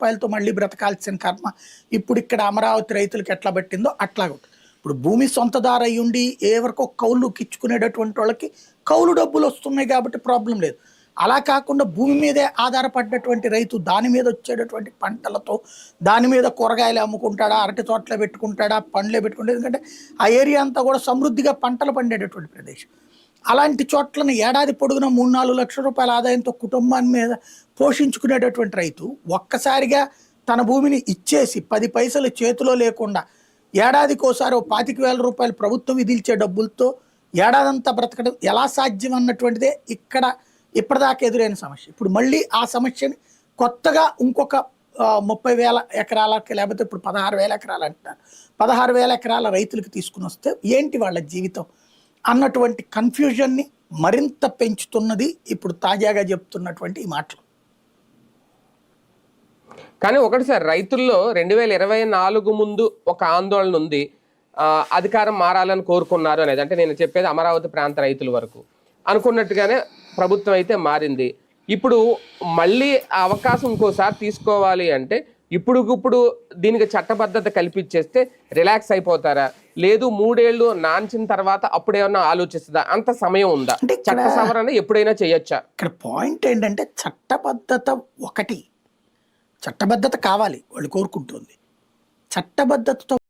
రూపాయలతో మళ్ళీ బ్రతకాల్సిన కర్మ ఇప్పుడు ఇక్కడ అమరావతి రైతులకు ఎట్లా పట్టిందో అట్లాగే ఉంటుంది. ఇప్పుడు భూమి సొంతదారు అయ్యుండి ఎవరికో కౌలుకి ఇచ్చుకునేటటువంటి వాళ్ళకి కౌలు డబ్బులు వస్తున్నాయి కాబట్టి ప్రాబ్లం లేదు. అలా కాకుండా భూమి మీదే ఆధారపడ్డటువంటి రైతు దాని మీద వచ్చేటటువంటి పంటలతో దాని మీద కూరగాయలు అమ్ముకుంటాడా, అరటి తోటలే పెట్టుకుంటాడా, పండ్లే పెట్టుకుంటాడు. ఎందుకంటే ఆ ఏరియా అంతా కూడా సమృద్ధిగా పంటలు పండేటటువంటి ప్రదేశం. అలాంటి చోట్లను ఏడాది పొడుగున 3-4 లక్షల రూపాయల ఆదాయంతో కుటుంబాన్ని మీద పోషించుకునేటటువంటి రైతు ఒక్కసారిగా తన భూమిని ఇచ్చేసి 10 పైసలు చేతిలో లేకుండా ఏడాదికోసారి 25,000 రూపాయలు ప్రభుత్వం విధించే డబ్బులతో ఏడాదంతా బ్రతకడం ఎలా సాధ్యం అన్నటువంటిదే ఇక్కడ ఇప్పటిదాకా ఎదురైన సమస్య. ఇప్పుడు మళ్ళీ ఆ సమస్యని కొత్తగా ఇంకొక 30,000 ఎకరాలకి, లేకపోతే ఇప్పుడు 16,000 ఎకరాలు అంటున్నారు, 16,000 ఎకరాల రైతులకు తీసుకుని వస్తే ఏంటి వాళ్ళ జీవితం అన్నటువంటి కన్ఫ్యూజన్ని మరింత పెంచుతున్నది ఇప్పుడు తాజాగా చెప్తున్నటువంటి ఈ మాటలు. కానీ ఒకటి సార్, రైతుల్లో 2024 ముందు ఒక ఆందోళన ఉంది, అధికారం మారాలని కోరుకున్నారు అనేది. అంటే నేను చెప్పేది అమరావతి ప్రాంత రైతుల వరకు అనుకున్నట్టుగానే ప్రభుత్వం అయితే మారింది. ఇప్పుడు మళ్ళీ ఆ అవకాశం ఇంకోసారి తీసుకోవాలి అంటే ఇప్పుడు దీనికి చట్టబద్ధత కల్పించేస్తే రిలాక్స్ అయిపోతారా, లేదు 3 ఏళ్ళు నాంచిన తర్వాత అప్పుడేమన్నా ఆలోచిస్తుందా? అంత సమయం ఉందా? చట్ట సవరణ ఎప్పుడైనా చేయొచ్చా? ఇక్కడ పాయింట్ ఏంటంటే చట్టబద్ధత ఒకటి, చట్టబద్ధత కావాలి వాళ్ళు కోరుకుంటుంది. చట్టబద్ధతతో